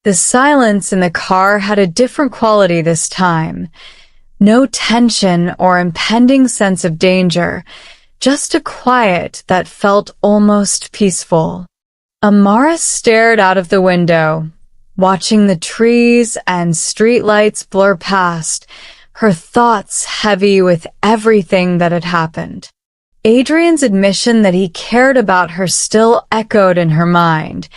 The silence in the car had a different quality this time. No tension or impending sense of danger, just a quiet that felt almost peaceful. Amara stared out of the window, watching the trees and streetlights blur past, her thoughts heavy with everything that had happened. Adrian's admission that he cared about her still echoed in her mind,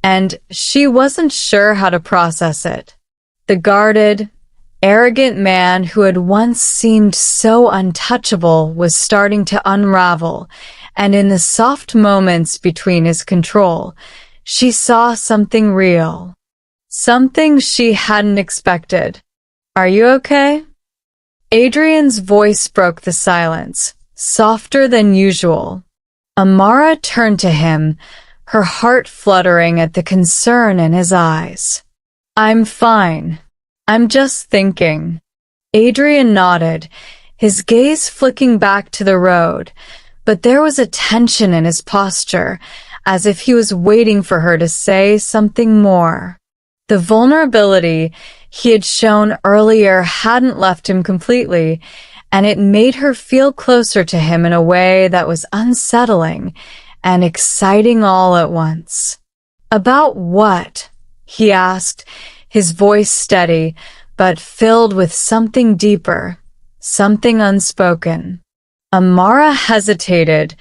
and she wasn't sure how to process it. The guarded, arrogant man who had once seemed so untouchable was starting to unravel, and in the soft moments between his control, she saw something real. Something she hadn't expected. "Are you okay?" Adrian's voice broke the silence, softer than usual. Amara turned to him, her heart fluttering at the concern in his eyes. "I'm fine. I'm just thinking." Adrian nodded, his gaze flicking back to the road, but there was a tension in his posture, as if he was waiting for her to say something more. The vulnerability he had shown earlier hadn't left him completely, and it made her feel closer to him in a way that was unsettling and exciting all at once. "About what?" he asked, his voice steady, but filled with something deeper, something unspoken. Amara hesitated,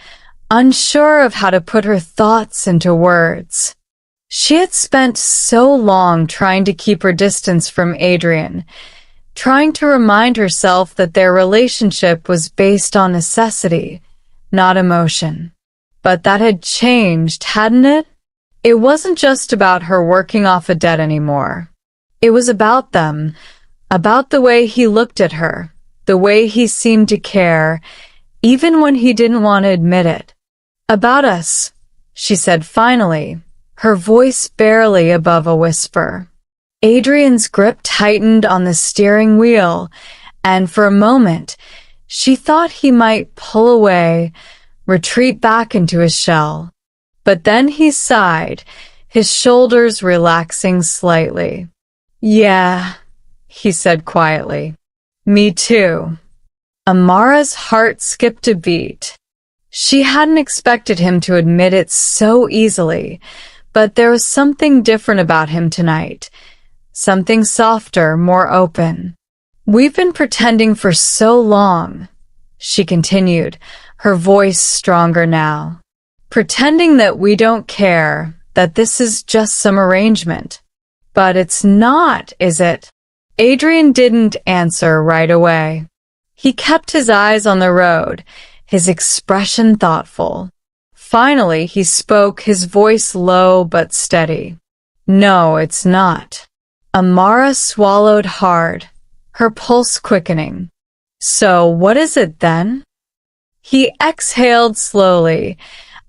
unsure of how to put her thoughts into words. She had spent so long trying to keep her distance from Adrian, trying to remind herself that their relationship was based on necessity, not emotion. But that had changed, hadn't it? It wasn't just about her working off a debt anymore. It was about them, about the way he looked at her, the way he seemed to care, even when he didn't want to admit it. "About us," she said finally, her voice barely above a whisper. Adrian's grip tightened on the steering wheel, and for a moment, she thought he might pull away, retreat back into his shell. But then he sighed, his shoulders relaxing slightly. "Yeah," he said quietly. "Me too." Amara's heart skipped a beat. She hadn't expected him to admit it so easily, but there was something different about him tonight. Something softer, more open. "We've been pretending for so long," she continued, her voice stronger now. "Pretending that we don't care, that this is just some arrangement. But it's not, is it?" Adrian didn't answer right away. He kept his eyes on the road, his expression thoughtful. Finally, he spoke, his voice low but steady. "No, it's not." Amara swallowed hard, her pulse quickening. "So what is it then?" He exhaled slowly,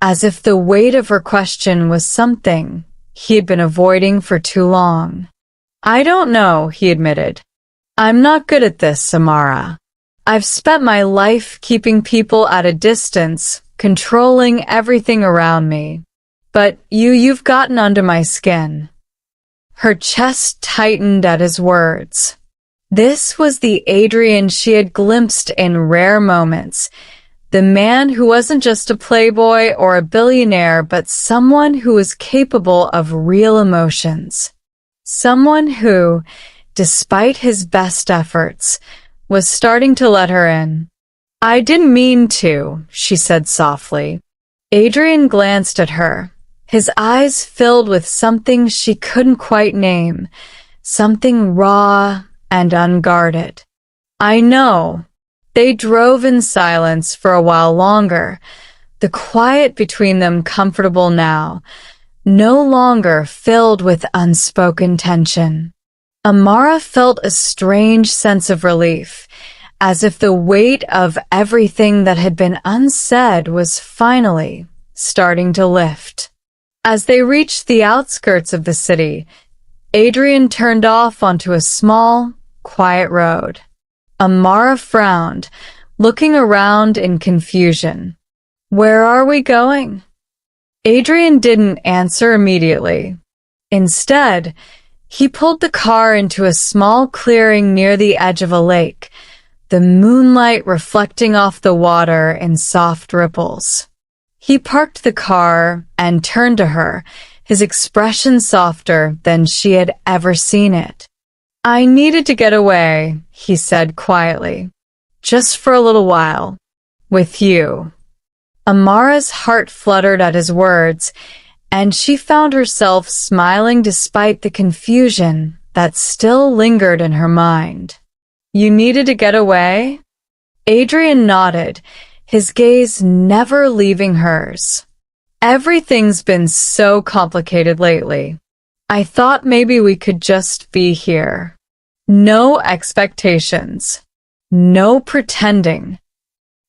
as if the weight of her question was something he had been avoiding for too long. "I don't know," he admitted. "I'm not good at this, Amara. I've spent my life keeping people at a distance, controlling everything around me. But you've gotten under my skin." Her chest tightened at his words. This was the Adrian she had glimpsed in rare moments, the man who wasn't just a playboy or a billionaire, but someone who was capable of real emotions. Someone who, despite his best efforts, was starting to let her in. "I didn't mean to," she said softly. Adrian glanced at her, his eyes filled with something she couldn't quite name, something raw and unguarded. "I know." They drove in silence for a while longer, the quiet between them comfortable now, no longer filled with unspoken tension. Amara felt a strange sense of relief, as if the weight of everything that had been unsaid was finally starting to lift. As they reached the outskirts of the city, Adrian turned off onto a small, quiet road. Amara frowned, looking around in confusion. "Where are we going?" Adrian didn't answer immediately. Instead, He pulled the car into a small clearing near the edge of a lake, the moonlight reflecting off the water in soft ripples. He parked the car and turned to her, his expression softer than she had ever seen it. "I needed to get away," he said quietly. "Just for a little while. With you." Amara's heart fluttered at his words, and she found herself smiling despite the confusion that still lingered in her mind. "You needed to get away?" Adrian nodded, his gaze never leaving hers. "Everything's been so complicated lately. I thought maybe we could just be here. No expectations. No pretending."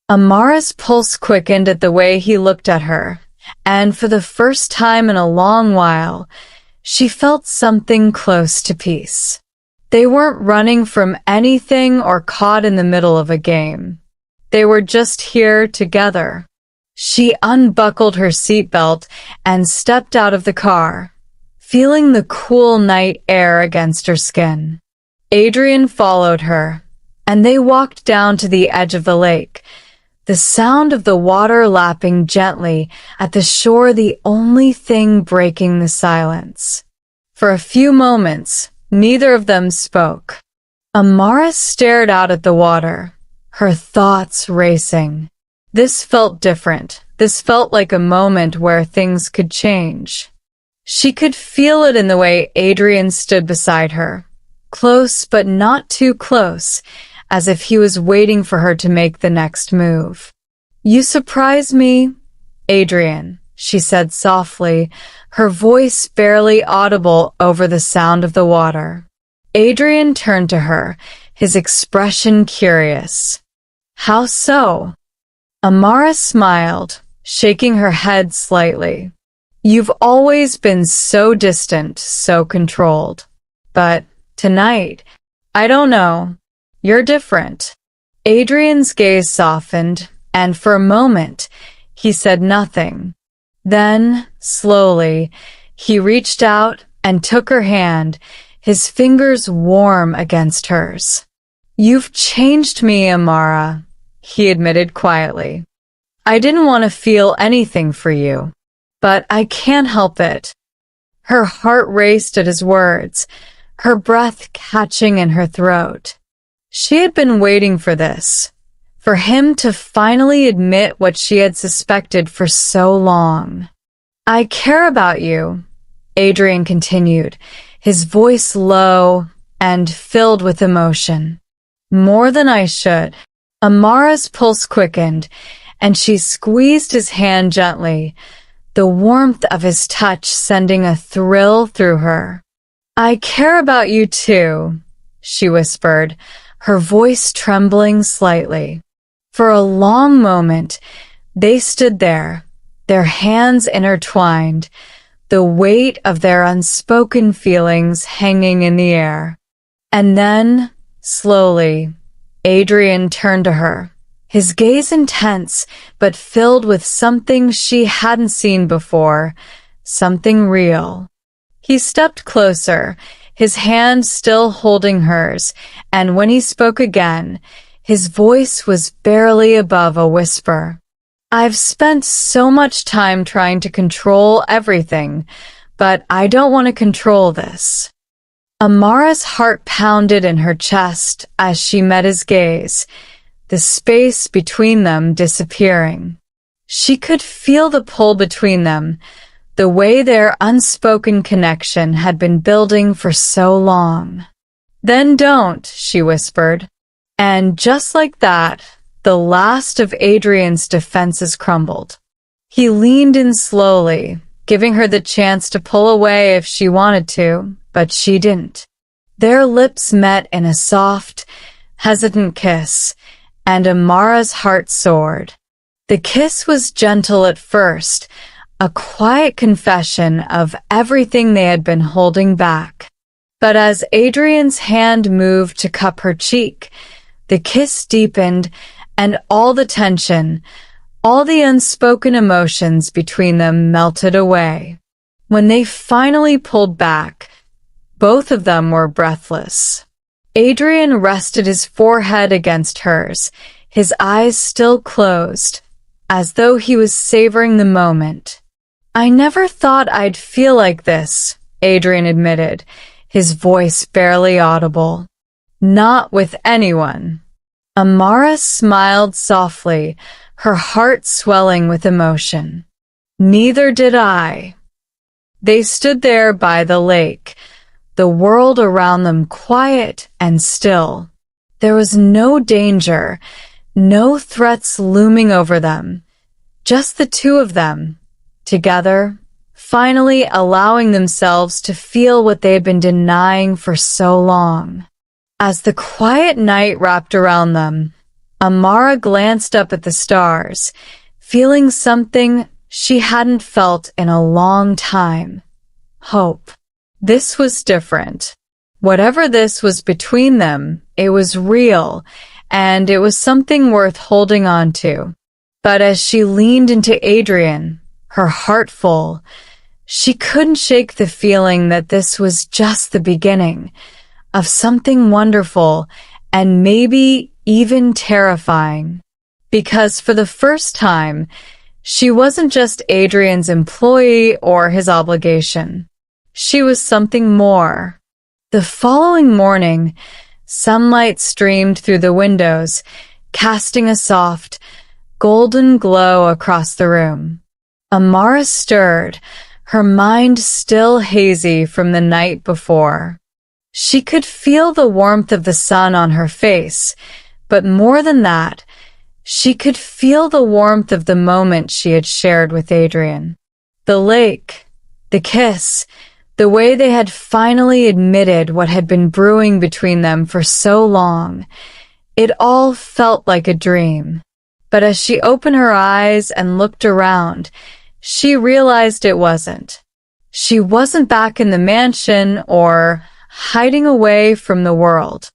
Amara's pulse quickened at the way he looked at her, and for the first time in a long while, she felt something close to peace. They weren't running from anything or caught in the middle of a game. They were just here together. She unbuckled her seatbelt and stepped out of the car, feeling the cool night air against her skin. Adrian followed her, and they walked down to the edge of the lake, the sound of the water lapping gently at the shore the only thing breaking the silence. For a few moments, neither of them spoke. Amara stared out at the water, her thoughts racing. This felt different. This felt like a moment where things could change. She could feel it in the way Adrian stood beside her, close but not too close, as if he was waiting for her to make the next move. "You surprise me, Adrian," she said softly, her voice barely audible over the sound of the water. Adrian turned to her, his expression curious. "How so?" Amara smiled, shaking her head slightly. "You've always been so distant, so controlled. But tonight, I don't know. You're different." Adrian's gaze softened, and for a moment, he said nothing. Then, slowly, he reached out and took her hand, his fingers warm against hers. "You've changed me, Amara," he admitted quietly. "I didn't want to feel anything for you, but I can't help it." Her heart raced at his words, her breath catching in her throat. She had been waiting for this, for him to finally admit what she had suspected for so long. "I care about you," Adrian continued, his voice low and filled with emotion. "More than I should." Amara's pulse quickened, and she squeezed his hand gently, the warmth of his touch sending a thrill through her. "I care about you too," she whispered, her voice trembling slightly. For a long moment, they stood there, their hands intertwined, the weight of their unspoken feelings hanging in the air. And then, slowly, Adrian turned to her, his gaze intense but filled with something she hadn't seen before, something real. He stepped closer, his hand still holding hers, and when he spoke again, his voice was barely above a whisper. "I've spent so much time trying to control everything, but I don't want to control this." Amara's heart pounded in her chest as she met his gaze, the space between them disappearing. She could feel the pull between them, the way their unspoken connection had been building for so long. "Then don't," she whispered. And just like that, the last of Adrian's defenses crumbled. He leaned in slowly, giving her the chance to pull away if she wanted to, but she didn't. Their lips met in a soft, hesitant kiss, and Amara's heart soared. The kiss was gentle at first, a quiet confession of everything they had been holding back. But as Adrian's hand moved to cup her cheek, the kiss deepened, and all the tension, all the unspoken emotions between them melted away. When they finally pulled back, Both of them were breathless. Adrian rested his forehead against hers, his eyes still closed, as though he was savoring the moment. "I never thought I'd feel like this," Adrian admitted, his voice barely audible. "Not with anyone." Amara smiled softly, her heart swelling with emotion. "Neither did I." They stood there by the lake, the world around them quiet and still. There was no danger, no threats looming over them, just the two of them, together, finally allowing themselves to feel what they had been denying for so long. As the quiet night wrapped around them, Amara glanced up at the stars, feeling something she hadn't felt in a long time. Hope. This was different. Whatever this was between them, it was real, and it was something worth holding on to. But as she leaned into Adrian, her heart full, she couldn't shake the feeling that this was just the beginning of something wonderful and maybe even terrifying. Because for the first time, she wasn't just Adrian's employee or his obligation. She was something more. The following morning, sunlight streamed through the windows, casting a soft, golden glow across the room. Amara stirred, her mind still hazy from the night before. She could feel the warmth of the sun on her face, but more than that, she could feel the warmth of the moment she had shared with Adrian. The lake, the kiss, the way they had finally admitted what had been brewing between them for so long. It all felt like a dream. But as she opened her eyes and looked around, she realized it wasn't. She wasn't back in the mansion or hiding away from the world.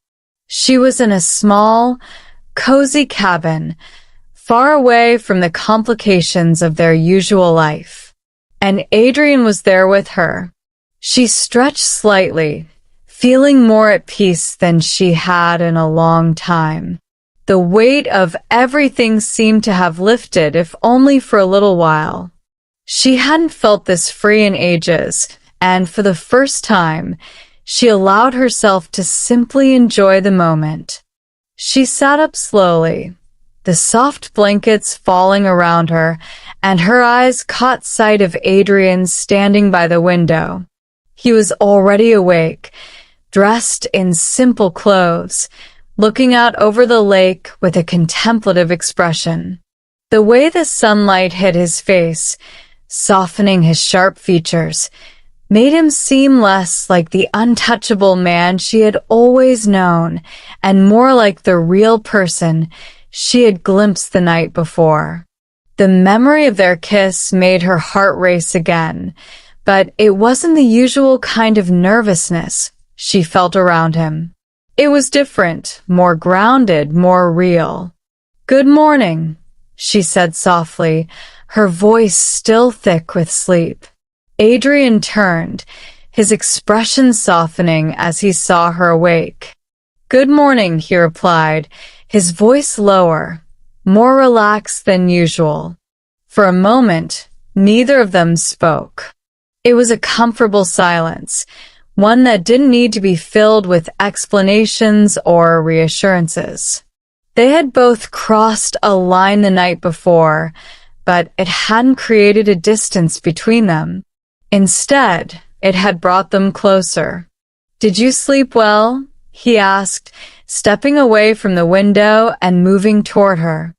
She was in a small, cozy cabin, far away from the complications of their usual life. And Adrian was there with her. She stretched slightly, feeling more at peace than she had in a long time. The weight of everything seemed to have lifted, if only for a little while. She hadn't felt this free in ages, and for the first time, she allowed herself to simply enjoy the moment. She sat up slowly, the soft blankets falling around her, and her eyes caught sight of Adrian standing by the window. He was already awake, dressed in simple clothes, looking out over the lake with a contemplative expression. The way the sunlight hit his face, softening his sharp features, made him seem less like the untouchable man she had always known and more like the real person she had glimpsed the night before. The memory of their kiss made her heart race again, but it wasn't the usual kind of nervousness she felt around him. It was different, more grounded, more real. "Good morning," she said softly, her voice still thick with sleep. Adrian turned, his expression softening as he saw her awake. "Good morning," he replied, his voice lower, more relaxed than usual. For a moment, neither of them spoke. It was a comfortable silence, one that didn't need to be filled with explanations or reassurances. They had both crossed a line the night before, but it hadn't created a distance between them. Instead, it had brought them closer. "Did you sleep well?" he asked, stepping away from the window and moving toward her.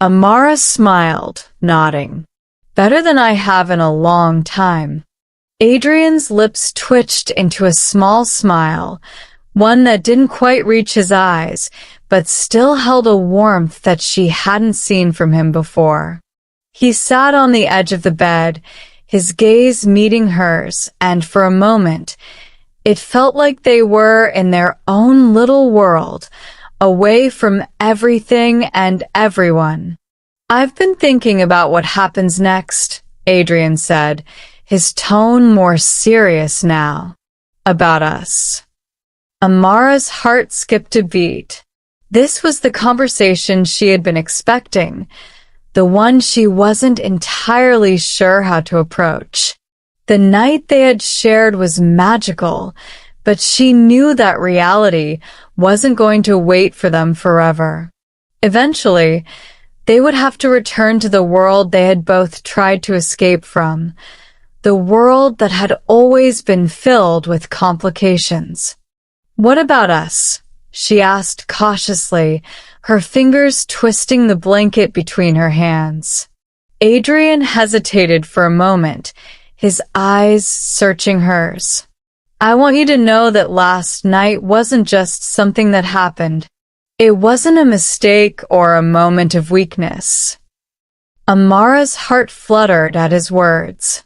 Amara smiled, nodding. "Better than I have in a long time." Adrian's lips twitched into a small smile, one that didn't quite reach his eyes, but still held a warmth that she hadn't seen from him before. He sat on the edge of the bed, his gaze meeting hers, and for a moment, it felt like they were in their own little world, away from everything and everyone. "I've been thinking about what happens next," Adrian said, his tone more serious now. about us?" Amara's heart skipped a beat. This was the conversation she had been expecting, the one she wasn't entirely sure how to approach. The night they had shared was magical, but she knew that reality wasn't going to wait for them forever. Eventually, they would have to return to the world they had both tried to escape from, the world that had always been filled with complications. "What about us?" she asked cautiously, her fingers twisting the blanket between her hands. Adrian hesitated for a moment, his eyes searching hers. "I want you to know that last night wasn't just something that happened. It wasn't a mistake or a moment of weakness." Amara's heart fluttered at his words.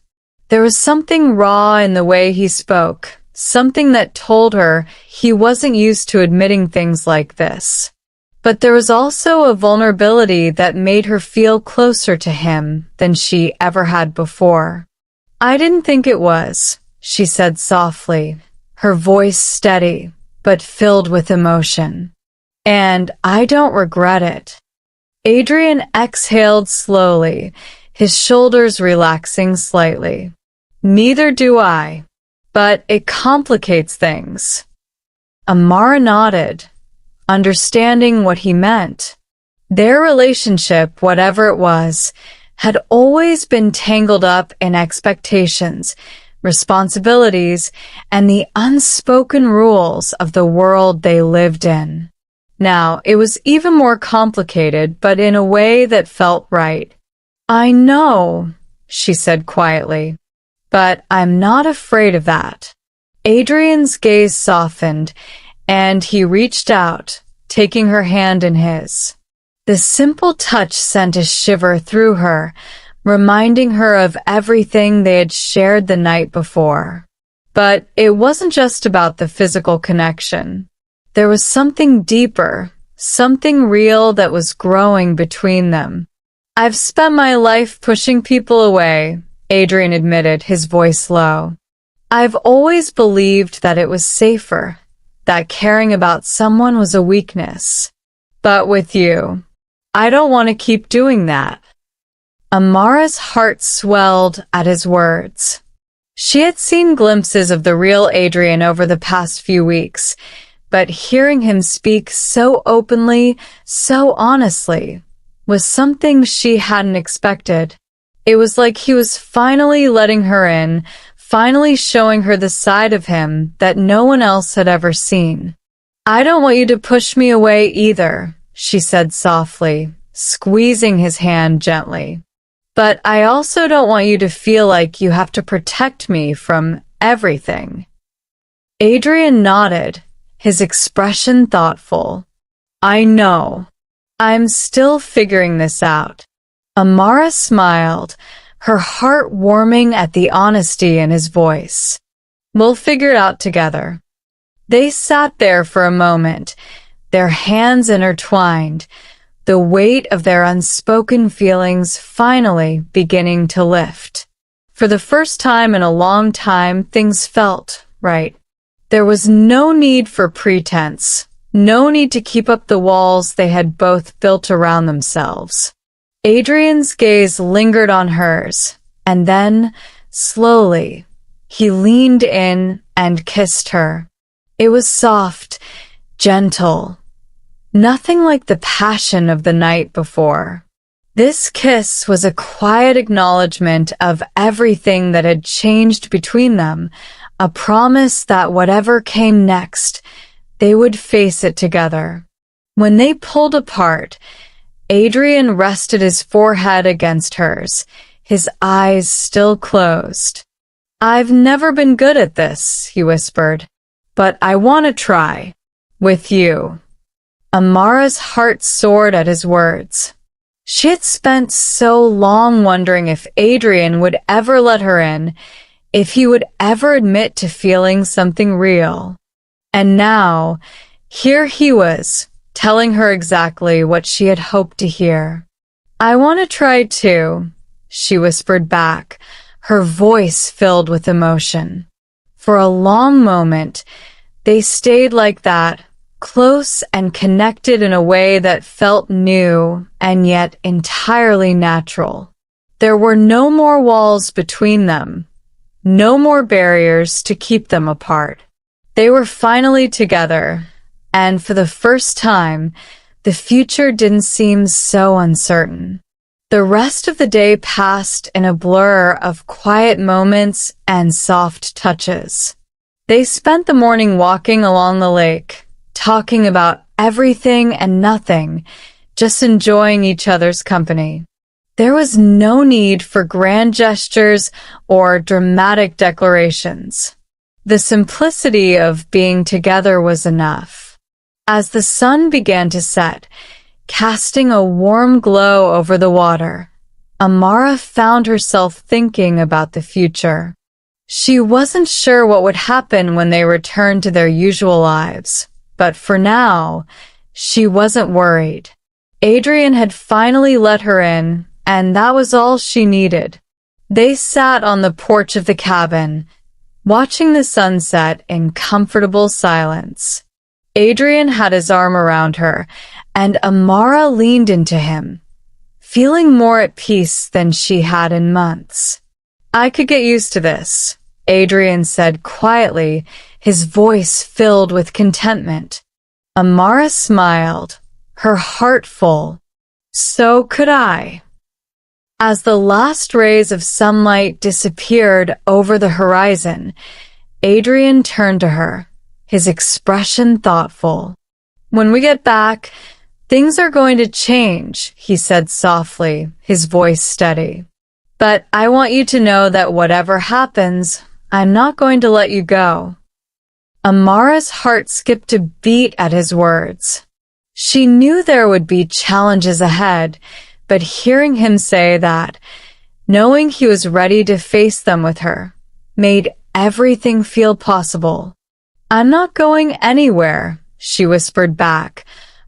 There was something raw in the way he spoke, something that told her he wasn't used to admitting things like this. But there was also a vulnerability that made her feel closer to him than she ever had before. "I didn't think it was," she said softly, her voice steady, but filled with emotion. "And I don't regret it." Adrian exhaled slowly, his shoulders relaxing slightly. "Neither do I. But it complicates things." Amara nodded, understanding what he meant. Their relationship, whatever it was, had always been tangled up in expectations, responsibilities, and the unspoken rules of the world they lived in. Now, it was even more complicated, but in a way that felt right. "I know," she said quietly, "but I'm not afraid of that." Adrian's gaze softened, and he reached out, taking her hand in his. The simple touch sent a shiver through her, reminding her of everything they had shared the night before. But it wasn't just about the physical connection. There was something deeper, something real that was growing between them. "I've spent my life pushing people away," Adrian admitted, his voice low. "I've always believed that it was safer, that caring about someone was a weakness. But with you, I don't want to keep doing that." Amara's heart swelled at his words. She had seen glimpses of the real Adrian over the past few weeks, but hearing him speak so openly, so honestly, was something she hadn't expected. It was like he was finally letting her in, finally showing her the side of him that no one else had ever seen. "I don't want you to push me away either," she said softly, squeezing his hand gently. "But I also don't want you to feel like you have to protect me from everything." Adrian nodded, his expression thoughtful. "I know. I'm still figuring this out." Amara smiled, her heart warming at the honesty in his voice. "We'll figure it out together." They sat there for a moment, their hands intertwined, the weight of their unspoken feelings finally beginning to lift. For the first time in a long time, things felt right. There was no need for pretense, no need to keep up the walls they had both built around themselves. Adrian's gaze lingered on hers, and then, slowly, he leaned in and kissed her. It was soft, gentle, nothing like the passion of the night before. This kiss was a quiet acknowledgement of everything that had changed between them, a promise that whatever came next, they would face it together. When they pulled apart, Adrian rested his forehead against hers, his eyes still closed. "I've never been good at this," he whispered, "but I want to try. With you." Amara's heart soared at his words. She had spent so long wondering if Adrian would ever let her in, if he would ever admit to feeling something real. And now, here he was, telling her exactly what she had hoped to hear. "I want to try too," she whispered back, her voice filled with emotion. For a long moment, they stayed like that, close and connected in a way that felt new and yet entirely natural. There were no more walls between them, no more barriers to keep them apart. They were finally together, and for the first time, the future didn't seem so uncertain. The rest of the day passed in a blur of quiet moments and soft touches. They spent the morning walking along the lake, talking about everything and nothing, just enjoying each other's company. There was no need for grand gestures or dramatic declarations. The simplicity of being together was enough. As the sun began to set, casting a warm glow over the water, Amara found herself thinking about the future. She wasn't sure what would happen when they returned to their usual lives, but for now, she wasn't worried. Adrian had finally let her in, and that was all she needed. They sat on the porch of the cabin, watching the sunset in comfortable silence. Adrian had his arm around her, and Amara leaned into him, feeling more at peace than she had in months. "I could get used to this," Adrian said quietly, his voice filled with contentment. Amara smiled, her heart full. "So could I." As the last rays of sunlight disappeared over the horizon, Adrian turned to her, his expression thoughtful. "When we get back, things are going to change," he said softly, his voice steady. "But I want you to know that whatever happens, I'm not going to let you go." Amara's heart skipped a beat at his words. She knew there would be challenges ahead, but hearing him say that, knowing he was ready to face them with her, made everything feel possible. "I'm not going anywhere," she whispered back,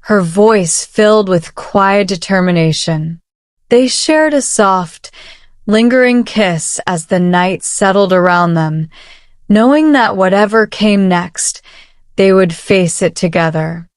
her voice filled with quiet determination. They shared a soft, lingering kiss as the night settled around them, knowing that whatever came next, they would face it together.